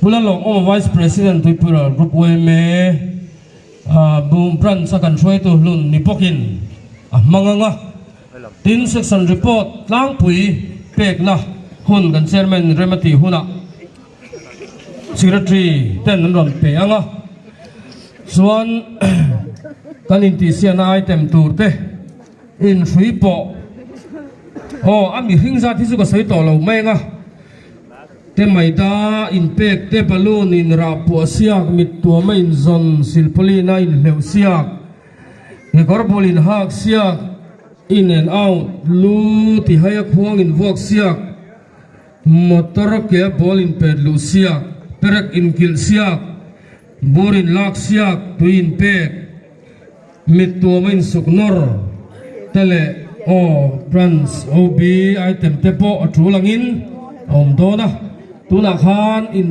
pula long vice president tu pura group me boom brand sakan choi tu lun ni pokin manganga tin section report lang pui pek na hun kan chairman remati huna secretary ten ron pe anga suan kanin ti siana item turte in sui po ami hingza thi su ka sei to lo menga te maida in pek te balloon in ra pu siak mit tua ma in zon silpolina in hleu siak ni korpolin hak siak in and out lu ti haya khuang in vok siak motor ke bol in ped lu siak perak in kil siak borin lak siak tuin pek mit tua ma in suknor tele brands OB item tepo atulangin dona tuna khan in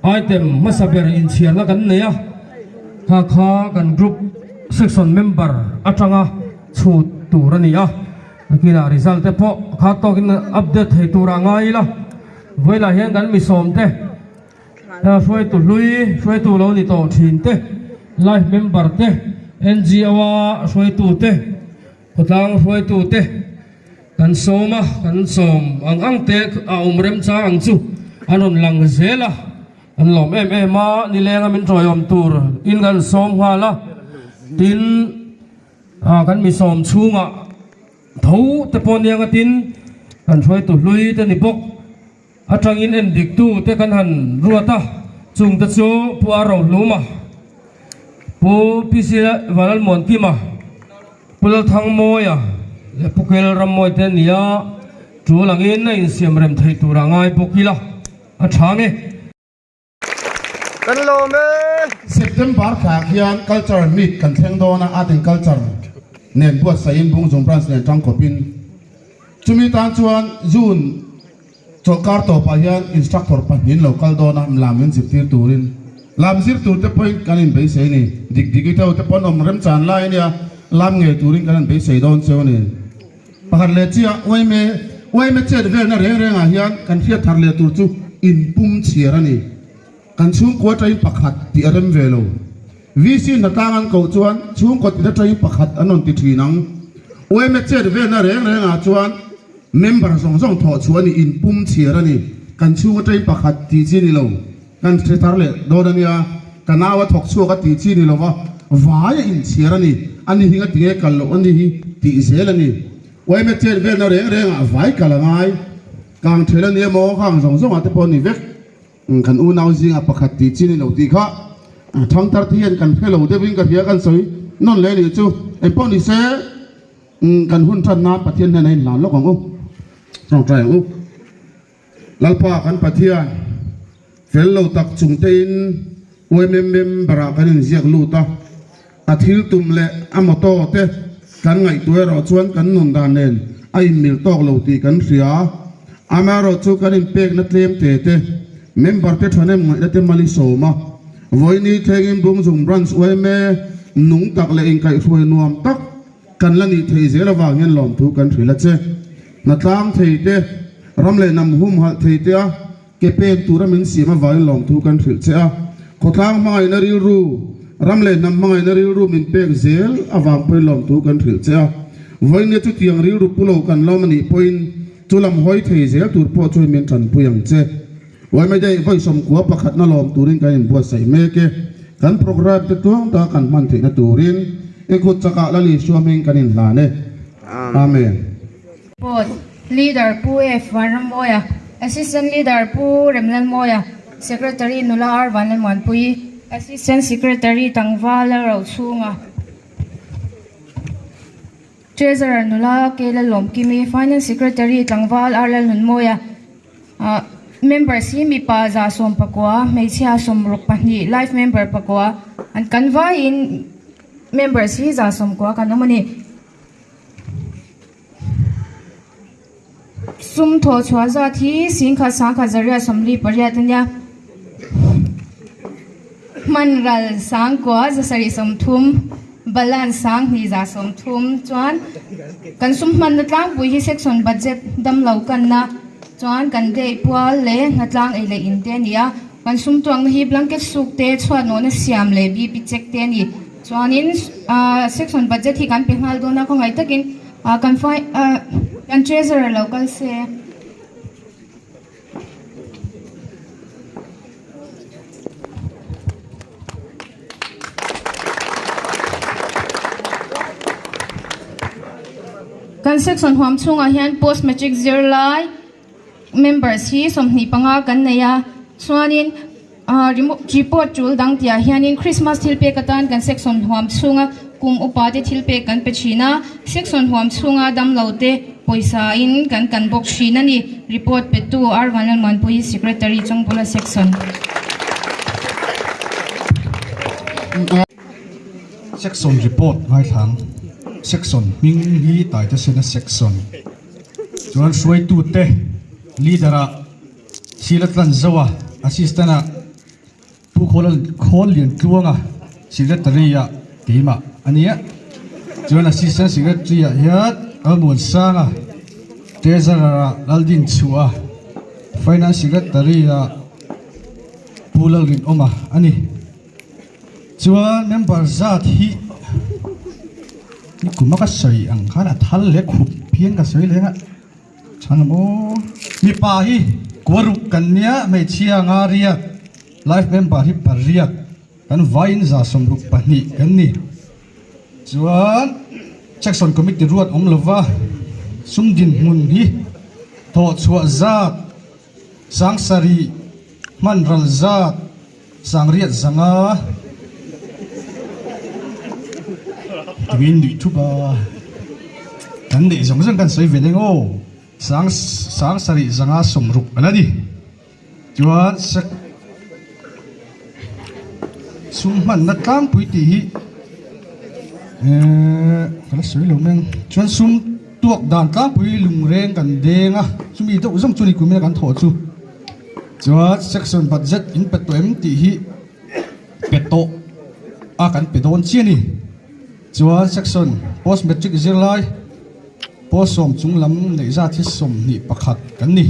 item masaber in chiarna kan neya kha kan group section member atanga chut turania kina result tepo kha to kin update he turangai la voila hian kan mi som te shoi tu lui shoi tu lo ni to thin te life member te NGO wa shoi tu te kotang shoi tu te kan soma kan som ang te umrem cha ang chu anon lang zela an lom ma ni lenga min troyom tur in kan som hala tin kan mi som chunga thau te pon yang tin kan shoi tu lui te ni bok atang in en dik tu te kan han ruata chung ta chu pu aro luma pu pisia walal mon ki ma pul thang moya le pukel ram moi te nia chu langin na in siam rem thai turangai pokila a thange kan lo me September kha khian culture meet kan theng dona ating culture nen buat sain bung jong branch nen tang kopin chumi tan chuan June chokar to pa hian instructor panin local dona lamin sirtir turin lam sir tur te point kanin be sei ni dik dik te pon om rem chan lai nia lam nge turin kanin be sei don cheu ni pakhat le chia oi me che de na reng a hian kan thia thar le tur chu in pum chiarani kan chung ko trai pakhat ti aram velo vc na tangan ko chuan chung ko ti trai pakhat anon ti thinang oi me che de na reng a chuan member song tho chuan in pum chiarani kan chung ko trai pakhat ti chi ni lo kan thar le dodania kanawa thok chu ka ti chi ni lo wa vaya in chiarani ani hinga tinge kal lo ani hi ti zelani oi me che de na reng a vai kalangai kang thelani mo khang song ate pon ni vek kan u nau jing a pakhat ti chin lo ti kha thang tar thian kan phelo de wing ka hia kan soi non le ni chu e pon ni se kan hun than na pathian na nei la lo kong u song trai u lalpa kan pathian fello tak chung tein oi mem bara kan ziak lu ta athil tum le amoto te kan ngai tuai ro chuan kan nun dan nen ai mil tok lo ti kan ria amaro chu kan in pek na tlem te member te thane ngai te mali soma voini thengin bung jung branch oi me nung tak le in kai hroi nuam tak kan lani thei zela wa ngen lom thu kan thrila che na tlang thei te ramle nam hum hal thei te a ke pen tura min sima wa lom thu kan thril che a khotlang mai na ri ru ramle nam mai na ri ru min pek zel awang pe lom thu kan thril che a voini chu tiang ri ru pulo kan lomani point chulam hoi thei zel tur po choi min than puyang che wai mai dai voi som kwa pakhat na lom turin kan buat sai me ke kan program te tuang ta kan man the na turin e khut chaka lali swimming kanin la ne amen Board leader pu F Waram Moya assistant leader pu Remlan Moya secretary Nula R Vanlemon Pui assistant secretary Tangwala Rauchunga treasurer Nula Kela Lomkimi finance secretary Tangwal Arlal Moya members hi mi pa za som pakwa mai chia som ruk pani life member pakwa an kanwa in members hi za som kwa kanomani sum tho chwa za thi singkha sangkha zaria somli paryatanya manral sang kwa za sari som thum balan sang ni za som thum chuan kan sum man na tlang pui hi section budget dam lau kan na chuan kan dei pual le ngatlang ei le in te nia kan sum tuang hi blanket suk te chhuat no na siam le bi pi check te ni chuanin section budget hi kan pe ngal do na ko ngai takin kan treasurer local se kan section huam chunga hian post matric zirlai members hi somni panga kan neya chuanin report tul dang tia hianin Christmas thilpe katan kan section huam chunga kum upate thilpe kan pechina section huam chunga damlote poisa in kan bok shina ni report petu R1 manpui secretary chongpula section section report ngai thang section ming hi tai ta sena section chuan suai tu te leader a silatlan zawa assistant a pu khol lian tluanga secretary a keima ania chuan assistant secretary a hiat almon sanga treasurer a aldin chua finance secretary a pulal rin oma ani chuan member zat hi ni kumaka sai ang khana thal le khup phian ka sai lenga chanamo mi pa hi koru kanya me chia nga ria life member hi paria kan vain za somruk pani kan ni chuan section committee ruat om lova sumdin mun hi tho chua zat sangsari manral zat sangriat zanga Twin Tuba kan de zong kan sai veleng o sang sari zanga somruk anadi chuan sak summan na tang puiti hi kala sai lo meng chuan sum tuak dan tang pui lungreng kan denga sumi to zong chuni kumena kan tho chu chuan section budget in petom ti hi peto a kan pedon chiani chuan section post matric zirlai post som chunglam nei za thi som ni pakhat kan ni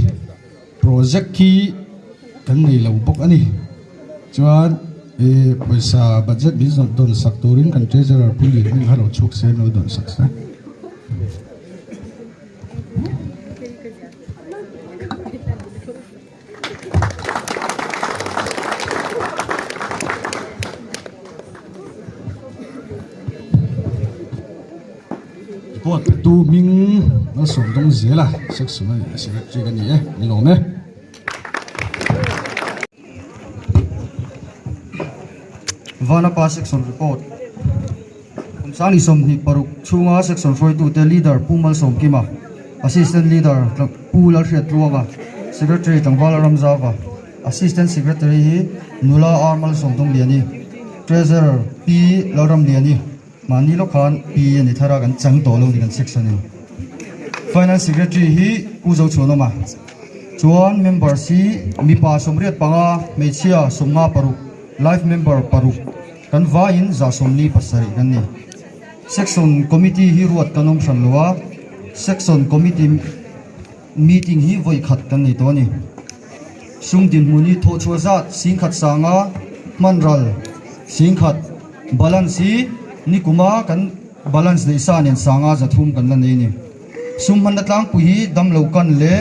project ki kan nei lo bok ani chuan paisa budget bi zon don saktorin kan treasurer puli ni halo chuk se no don saksa Pot tu ming nó sum dong zela section này secretary kan ni ni lo me vana pa section report sani som ni paruk chunga section 42 te leader pumal som kima assistant leader pula hriat ruanga secretary tangwala ramzawa assistant secretary hi nula armal som dong liani treasurer p loram liani mani lo khan p ani thara kan chang to lo ni kan section ni finance secretary hi uzo chuno ma chuan member si mipa somriat panga mechia somnga paruk life member paruk kan va in za somni pasari kan ni section committee hi ruat kanom sanlowa section committee meeting hi voi khat kan ni to ni sungdin muni tho chuazat singkhat sanga manral singkhat balance ni kuma kan balance de sanen sanga za thum kan la nei ni summan natlang pu hi dam lo kan le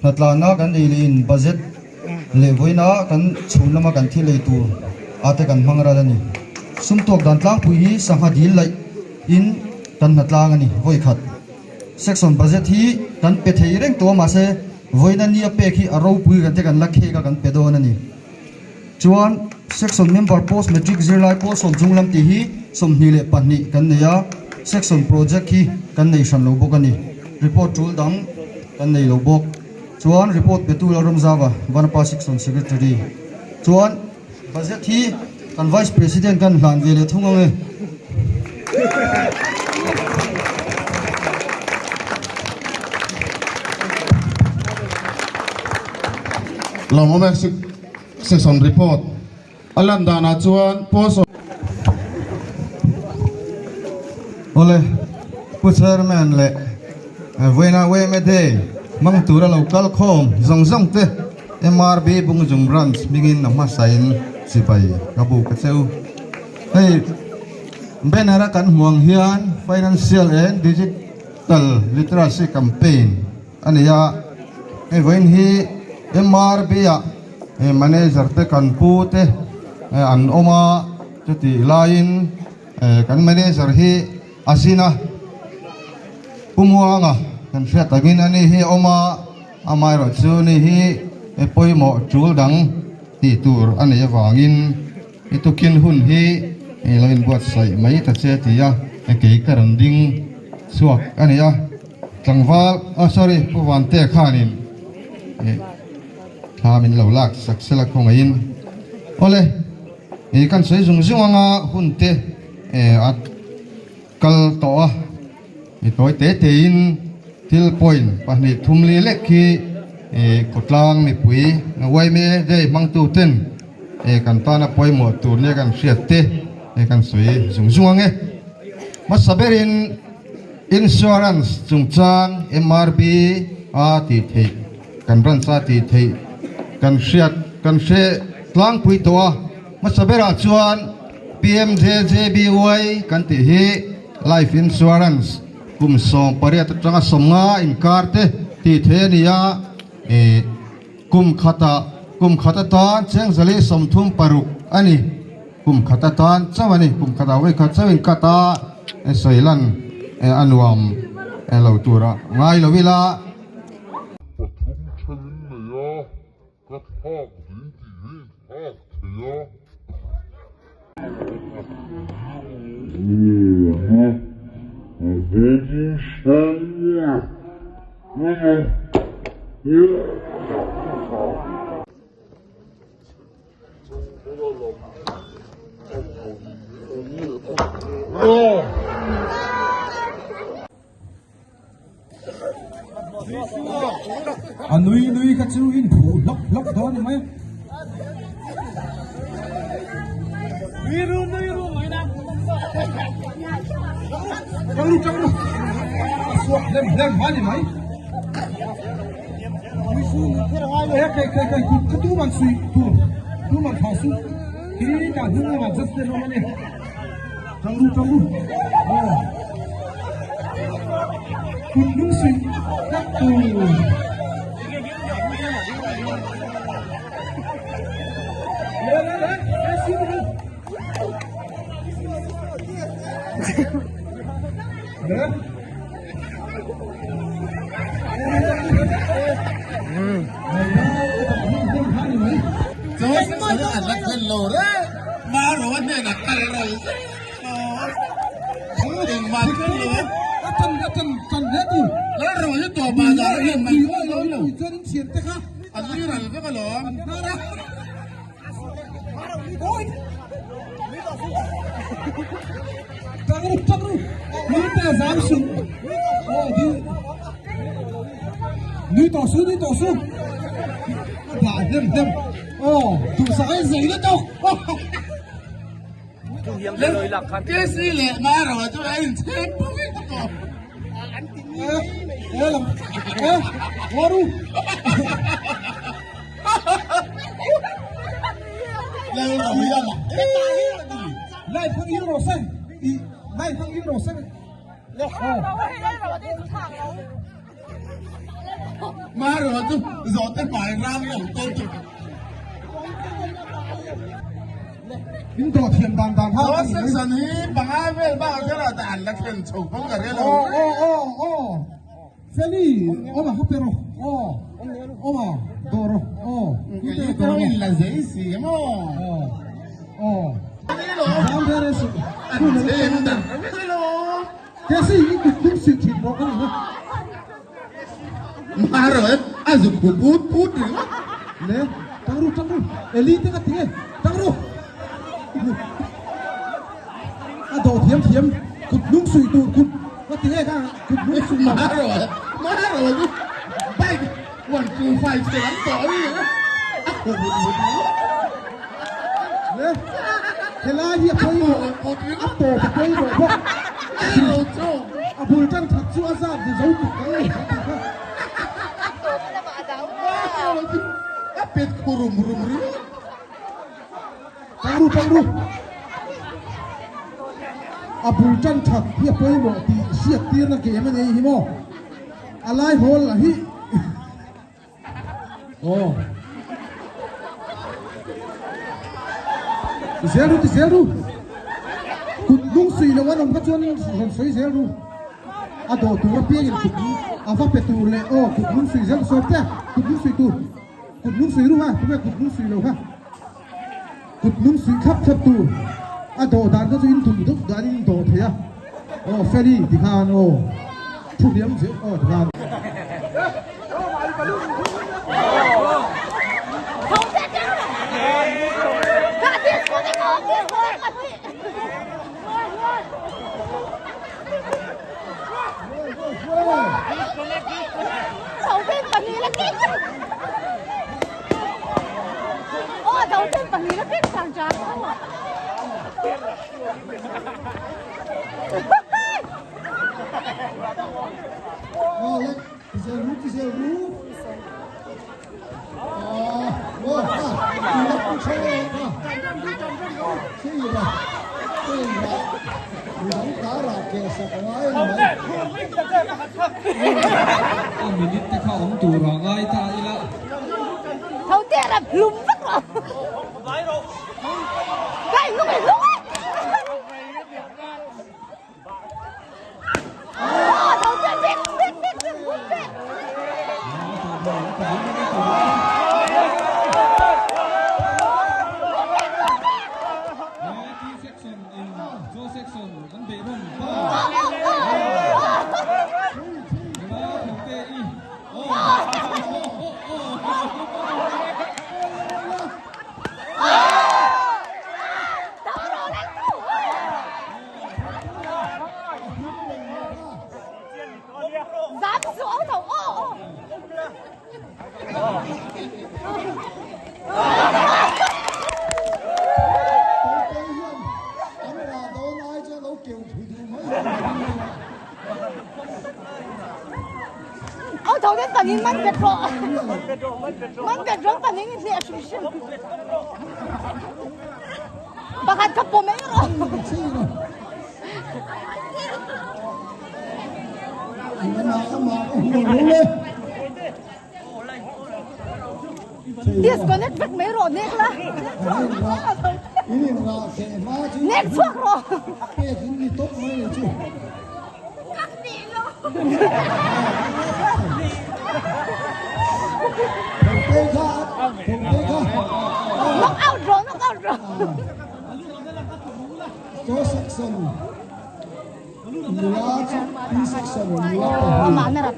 natlana kan in budget le voina kan chunlama kan thilei tu ate kan mangra la ni sum tok dan tlang pu hi sangha dil lai in kan natlang ani voi khat section budget hi kan pe thei reng to ma se voina ni ape khi aro pui kan te kan lakhe ka kan pe do na ni chuan section member post matric zirlai post som junglam ti hi somni le panni kan neya section project hi kan nei san lo bok ani report tool dang kan nei lo bok chuan report petul aram zawa vanpa section secretary chuan budget hi kan vice president kan hlan vele thunga Long section report alandana chuan post ole chairman le voina we me de mang tura local khom zong zong te MRB bung jung branch mingin nama sain sipai kabu keceu hey benara kan huang hian financial and digital literacy campaign ania vain hi MRB ya manager te kan pu te an oma chuti lain kan manager hi asina pumuanga kan sia tagin ani hi oma amai ro chu ni hi poimo chul dang ti tur ani awangin itukin hun hi lain buat sai mai ta che tia ke karam ding suak ani ya tlangwal sorry puwan te khanin thamin lo lak saksela khongain ole kan sei jung junga hun te at kal to a toy te in til point pani thumli lekhi kotlang mi pui wai me de mangtu ten kan tana poimo tur ne kan hriat te kan sui jung junga masaberin insurance chungchang MRB a ti thei kan ran sa ti thei kan hriat kan hre tlang pui to masabera chuan PMJJBY kan ti hi life insurance kum som pariat tanga somnga in karte ti thenia kum khata tan cheng zali somthum paruk ani kum khata tan chawani kum khata wai kha chawin kata soilan anwam lo tura ngai lo vila Nui ka chu in phu lok do ni mai Niru mai na Chang lu suak lem mani mai Nisu kai tu man sui tu man pha su ki ka hu ma just no mani Chang lu Kun sui tak tu Taru, kita zamsu. Oh, ni tosu. Apa dem. Oh, tu sai zai le to. Cái gì lẹ mà rồi tôi anh xem bút to. Waru. Lại phong yêu rồi xem. Lại phong yêu rồi xem. Mà rồi tôi giọt tới bài ram rồi tôi. Những đồ thiền đàn ha. Đó sẽ sẵn hí bằng ai về bao cái là đàn là thiền chủ không cả thế đâu. Feli, oma hapero. Oma doro. Cái tao là dễ xí mà. Dám thế đấy sự. Thêm đàn. Cái gì cũng sự thịt bò cái này. Mà rồi, dùng bút nữa. Nè, tăng ru. Elite cái tiếng. Tăng ru. Đồ thiếm cụt nung sùi tụ cụt có tiếng ấy cả cụt nung sùi mà rồi bay quần cù phải lắm tối nè thế là hiệp thôi áp tổ phải quay rồi không bùi trăng thật chua ra thì giấu cụt cái này áp เป็ดกุรุมรุมริตังรูอาบุลจันทักเฮียไปหมดที่เสียตีนักเกมมันเองฮิโมอะไรโหล่ะฮิโอ้เซรูกุดลุงสุยแล้ววันนั้นก็ชวนสุยเซรูอาโดตัวเปียกกุดอาฟ้าเป็ดตัวเลยโอ้กุดลุงสุยเซรูสอบแต่กุดลุงสุยตัวกุดลุงสุยรู้ฮะตัวกุดลุงสุยแล้วฮะกุดลุงสุยขับตัวอาโดดานก็จะยินถุงทุกดานยินโดเทียโอ้เฟรดี้ดิคานโอ้ผู้เลี้ยงเสียโอ้ดิคานminute ka om tu ra ngai ta ila thâu tê là lùm vắt rồi cái lúc này thâu tê biết头天把你满别装，满别装把你给脸是不是？把他他不没了。disconnect ไม่ไม่รอเน็กละเน็กชัวร์รอกักดีเลยน็อกเอาท์รอน็อกเอาท์รอโจเซ็กซันมิลาชปีเซ็กซันมิลาประมาณนั้นแหละ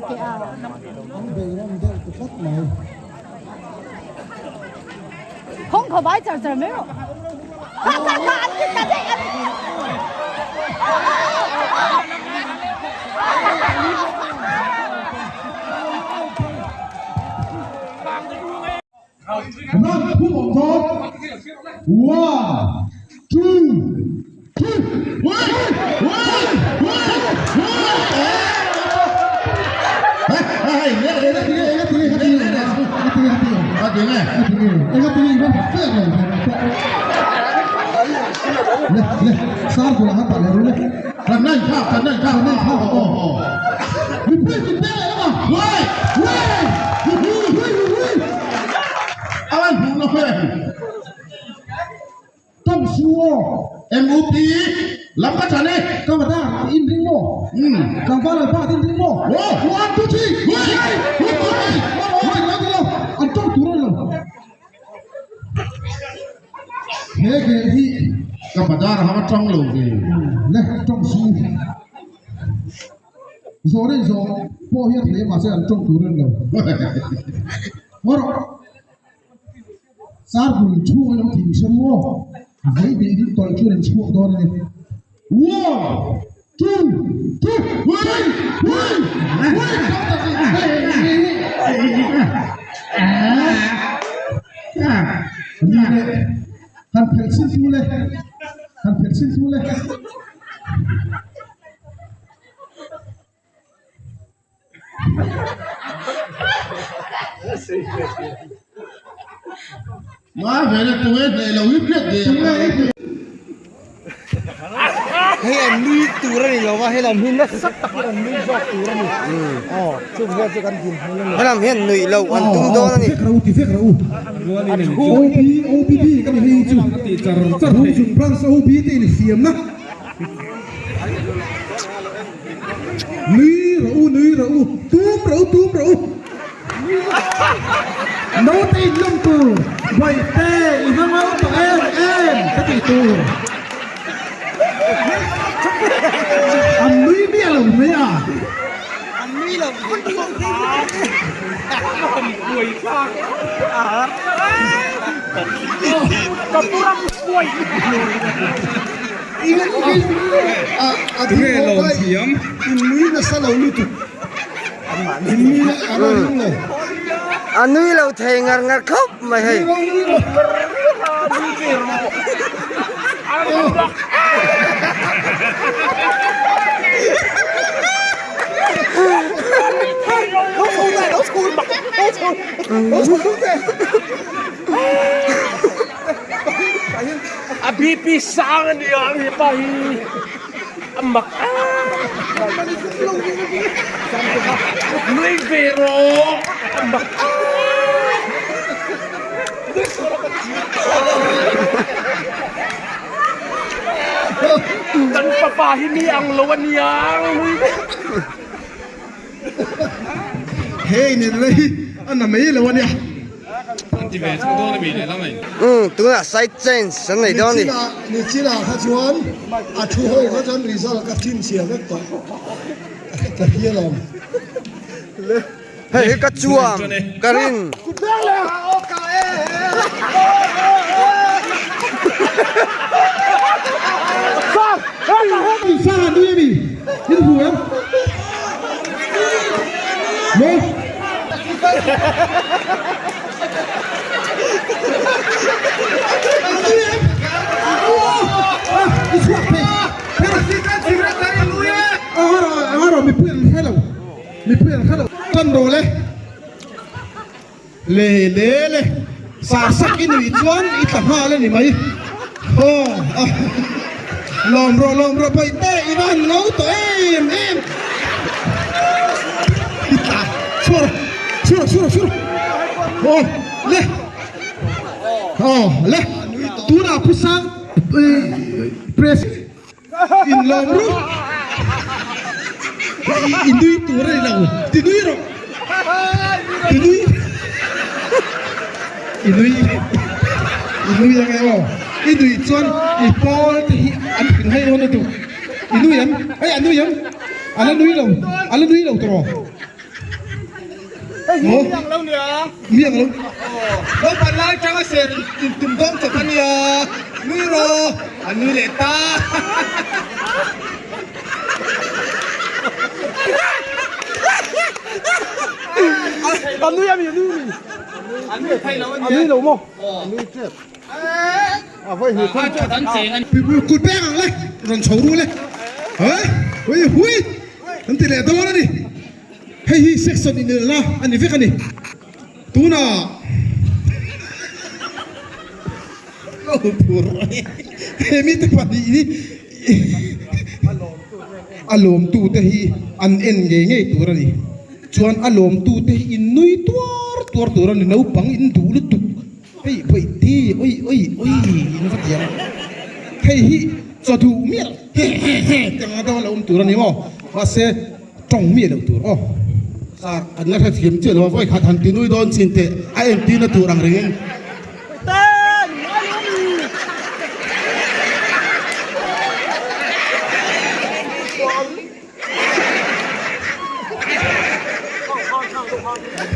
อันเบรมเดินตุกัดไหนห้องเขาไว้จัดไม่หรอข้าอันนี้กันได้อันนี้นั่นผู้บอกทองว้าจูว้ายเฮ้ยเนี่ยซาร์กูละฮัตตาเลยรู้เลยกันนั่นข้าวโอ้โหมีเพื่อนกินได้เลยป่ะเว้ยอะไรหูน้อยต้องชัว MUP ลำพัดฉันเนี่ยก็มาได้อินทิงโมกังฟ้าเลยป้าอินทิงโมโอ้วันทุกทีเฮ้ยอันต้องตัวนั่นเฮ้ยเกที่ก็มาได้เราต้องลงดิเนี่ยต้องสู้โซ่ได้โซ่พ่อเฮียทะเลมาเสียอันต้องตัวนั่นเลยว่าซาบุญช่วยน้องทีมเชื่อว่าไอ้เด็กที่ต่อยช่วยช่วยโดนเลยว้าวจูเฮ้ยนี่เลยท่านเพชรซิ้วเลย มาเวลาตัวเองเราวิบเล็ดเดียว Hey, ni turun ni lawa helam hin na sak tak an ni jok turun ni. Oh, chung ya je kan hin. Helam hin ni law an tung do ni. Fek rau. OB kan hi chu. Char hu chung prans OB te ni siam na. Nui rau. Tum rau. No te lum tu. Vai te i hang to em ta ti tu. Anh nuôi bia lồng mấy à? Anh nuôi lồng con không thấy con quỳ pha con pura quỳ ini ini lồng thiam ini là sao lồng như tụ ini là lồng này An nuôi law thei ngar khop mai hai. Abi pisang dia ni pahi. Amak. Lui vero. Amak. Dan papahin ni ang lawan yang. Hey ni lei ana mai lawan ya. Tu là side change san nei do ni. Ni chỉ là khá chuan à thu hồi khá chuan lý do là các team xìa các tổ các kia làm Hey, ka chuam karin. Sa đi đi. Đi phụ em. Mô. Mi puyên hello. Con đồ lên. Lê. Sa sắc in ủy chuan ít thằng ha lên thì mấy. Lom rồi bay tê Ivan nấu to em. Sure. Le. Tu na pusang press in lom ru. Indui tu ra lau. Tinui ro. Indui yang ai Indui chuan I Paul ti an pin hai on tu. Indui an. Ai an nui an. Ala nui lau tro. Miang lau. Đâu bạn lai trang ser tum dom cho kan ya. Nui ro. An nui le ta. Anh nuôi em gì nuôi mình? Anh nuôi thay lâu anh nuôi mo? Anh nuôi chết. À vậy thì không chết. Cụt bé hàng lên, rồi xấu luôn lên. Hả? Hui. Anh tỷ lệ đâu đó đi. Hey section ini lah, anh đi viết anh đi. Tu na. Oh pur. Hemi tu padi ini. Alom tu tehi an en nge tu rani. Chuan alom tu te in nui tuar ni nau pang in du lu tu. Hey oi in fa dia. Hey hi cho tu miel. Tang da la tu ni mo. Wa se tong miel tu. Oh. Sa an la thim che lo voi kha than ti nui don chin te. Ai en ti na tu rang reng.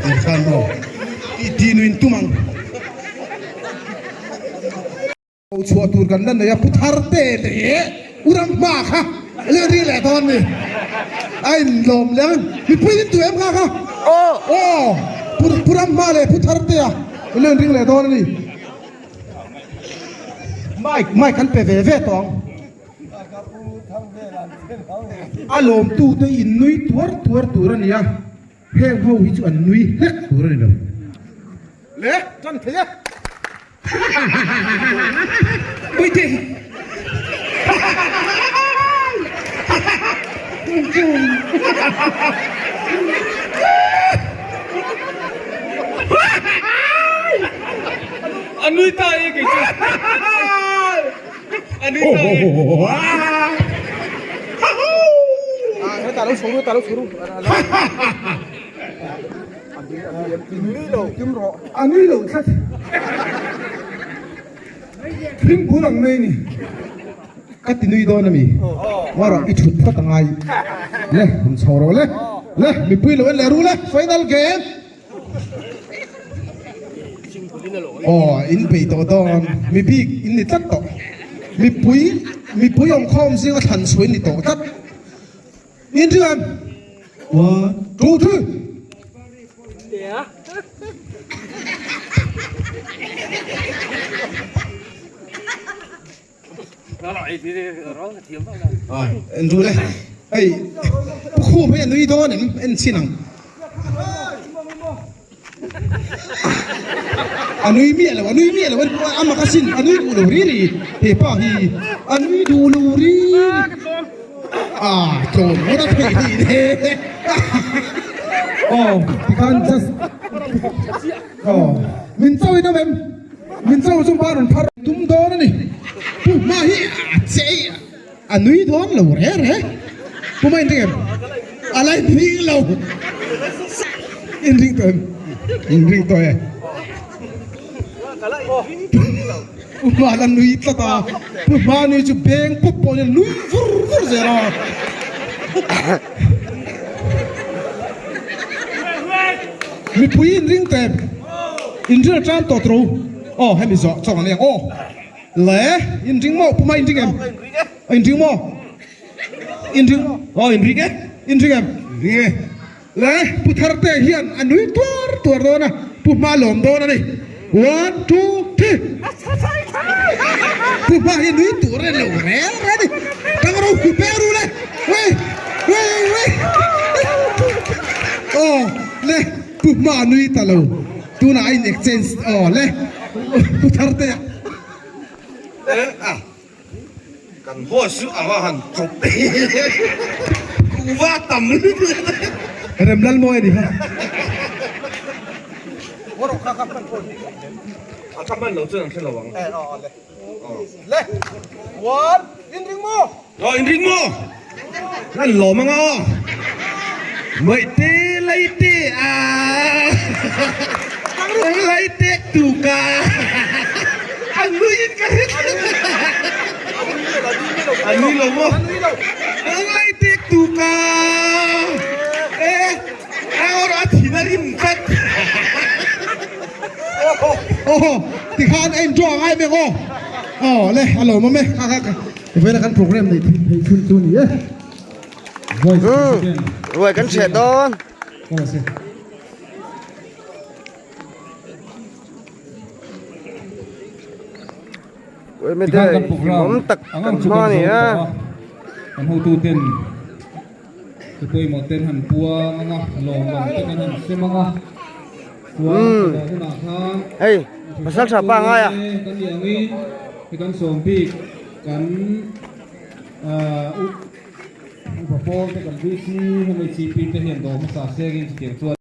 Insan bro, itinuin tumang. Kau suatu ganda na ya putar te, urang baka, lari le ton ni. Ay lom lang, mi pwede tu em kaka. Oh, puram male putar te ya, lari le ton ni. Mai kan PVV tong. Alom tu te inui tuar ni ya. Heo ho hi chu an nui lek tur ni lo le tan the Ôi thế. Anh nuôi tay cái chứ. Anh nuôi tay. Ani lo khat. Phim kurang nei ni. Katinui do na mi. Wara I thut phat ngai. Le hum choro le. Le mi pui lo le ru le final game. Oh in pe to don mi bi in ni tat to. Mi pui ong khom sing a than sui ni to tat. In rian. 1 2 3. En du le. Ei. Khu me nui do nem en chinang. Anui mi le wan amakasin anui du lo ri ri. He pa hi anui du lo ri. Chon mo da thei ni ne. Oh, you can't just. Oh, min chau ina mem. Min chau sum ba ron phar tum do na ni. Pu ma hi chei. Anui don lo re. Pu mai ndem. Alai ni lo. In ring to e. Pu ma lan nui ta. Pu ma ni ju beng pu po ni nui vur zero. Mi pui in ring tem in ring tram to tru oh hai mi zo chong ne oh le in ring mo pu mai in ring em in ring mo oh in ring em le pu thar te hian anui tur do na pu ma lom do na ni 1 2 3 pu ma hi nui tur re lo re ni tang ro pu peru le we oh le pu ma nui ta lo tu na in exchange oh le pu thar te kan ho su awa han chop ku wa tam rem lal mo ni ha akaman lo chen chen lo wang le one in ring mo in ring mo nan lo ma ngo mai te lai te lai te tu ka anu in ka anu lo mo lai te tu ka ahora thinarim kat oh ti khan em draw ai me go oh le alo ma me ka ve na kan program ni thei tu ni rồi cắn sẹt đó rồi mấy Tikan cái kan program mắm tật angang cắn chukan hoa này á kan hu tu ten tupoi mo ten han pua nga lom lom ten han semanga pua na khan hey masak siapa ngai à kan yangi kan sompi kan perform te kan bisi hame chi pi te hian do ma sa se gin chi chuan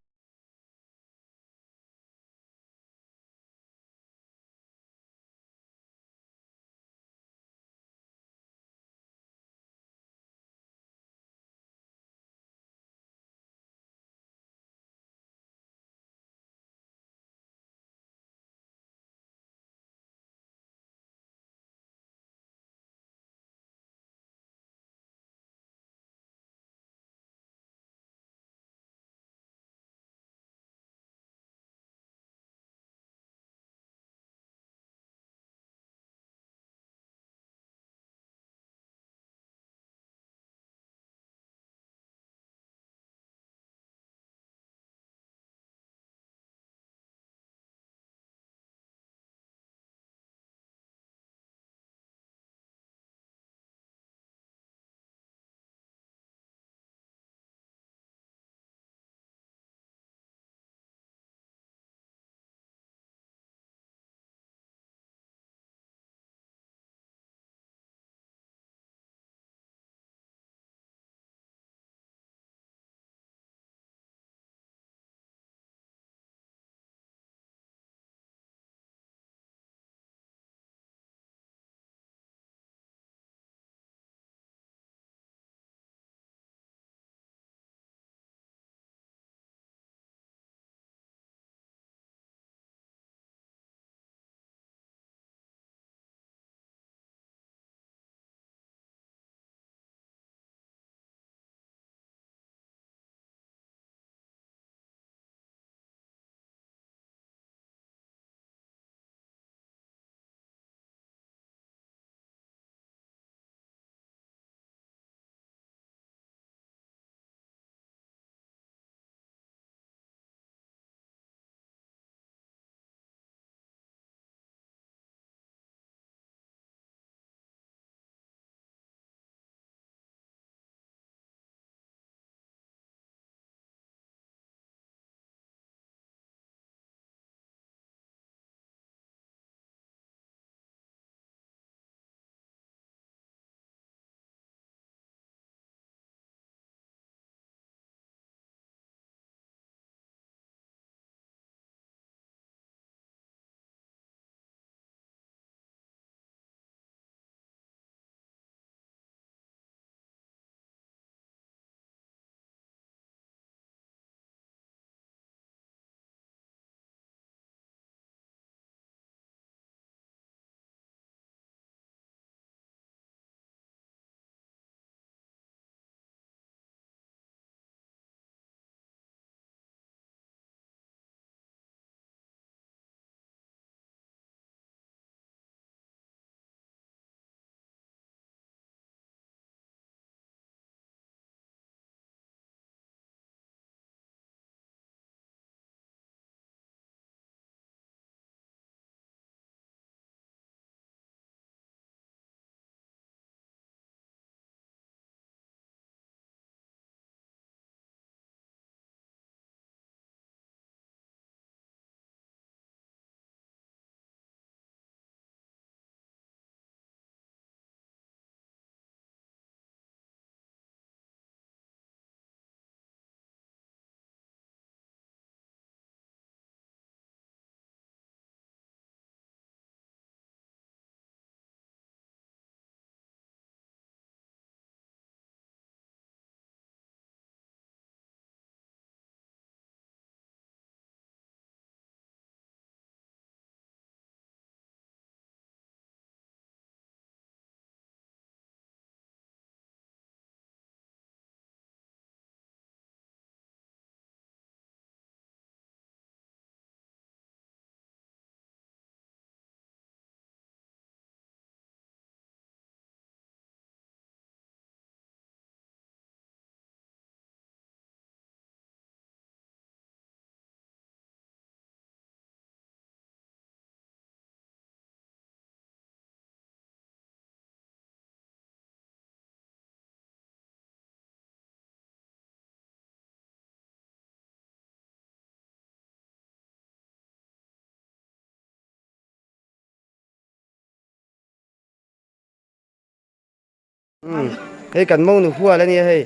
เฮ้ยกันมองหนูหัวแล้วเนี่ยเฮ้ย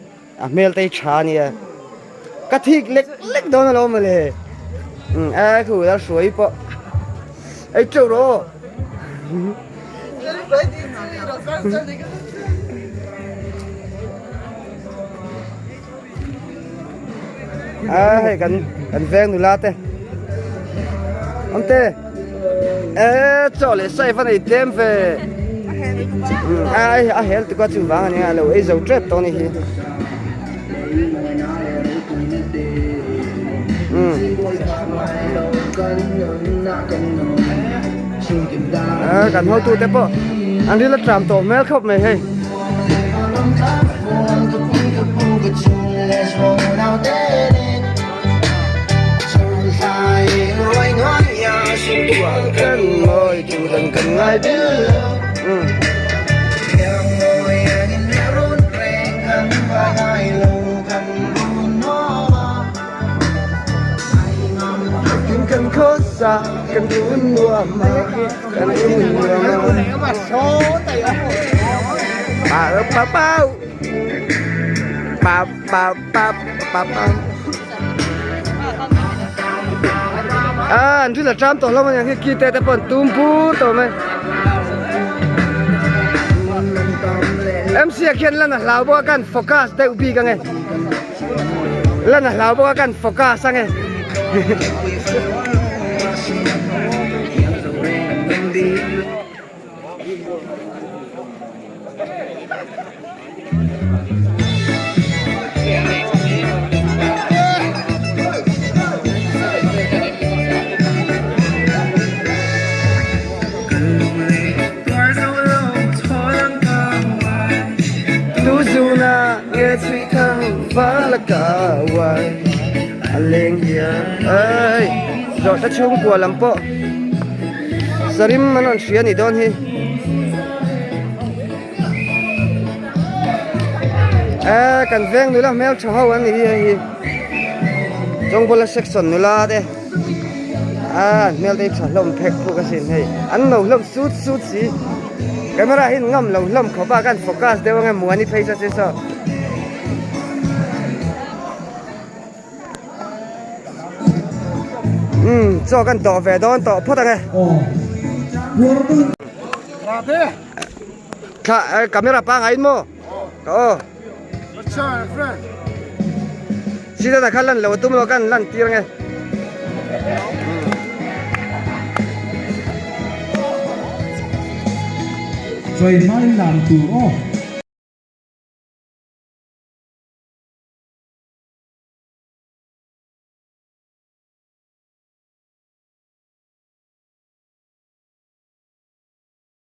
เมลเตชาเนี่ยกะทิเล็กโดนเรามาเลยคือแล้วสวยปะไอ้เจ้าโรให้กันแวงหนูลาเต้อันเต้จ่อเลยใส่ฟันไอ้เต็มเฟเฮลต์ก็จุ่มวางเนี่ยเราไอ้เจ้าเจ็บตัวนี้กันหัวตู้เต้ปะอันนี้เราตามตัวแมวเข้าไหมเฮ้ยกันมอยจูดังกันง่ายดีกันโคตรกันดูนัวมากันดูนัวมาโซ่แต่ป่าป่าเป้าป่าป่าป่าป่าป่าที่เราจำตัวเรามันยังคิดแต่ปนตุ้มพูตัวไหมMC เขียนแล้วนะเราบอกกันโฟกัสแต่อุบีกันไงแล้วนะเราบอกกันโฟกัสไงฟ้าละกาไว้อเลงเฮียรอถ้าชงกว่าลำโปสริมมันนอนเสียนี่ดอนฮีกันแวงดูละแมวชาวอันนี้จงพลเซ็กซ์นูลาเด้แมวได้ฉลมเพกพวกสินให้อันเราลมสุดสิกันมาเห็นงำเราลมขบ้ากันโฟกัสเดี๋ยวไงมัวนี่เพย์ซะเสียจอกันต่อแวดอนต่อพูดอะไรค่ะกล้องปังไอ้โม่ก็สิได้ขันลันเราตุ้มเรากันลันตีไงช่วยไม่นำตัว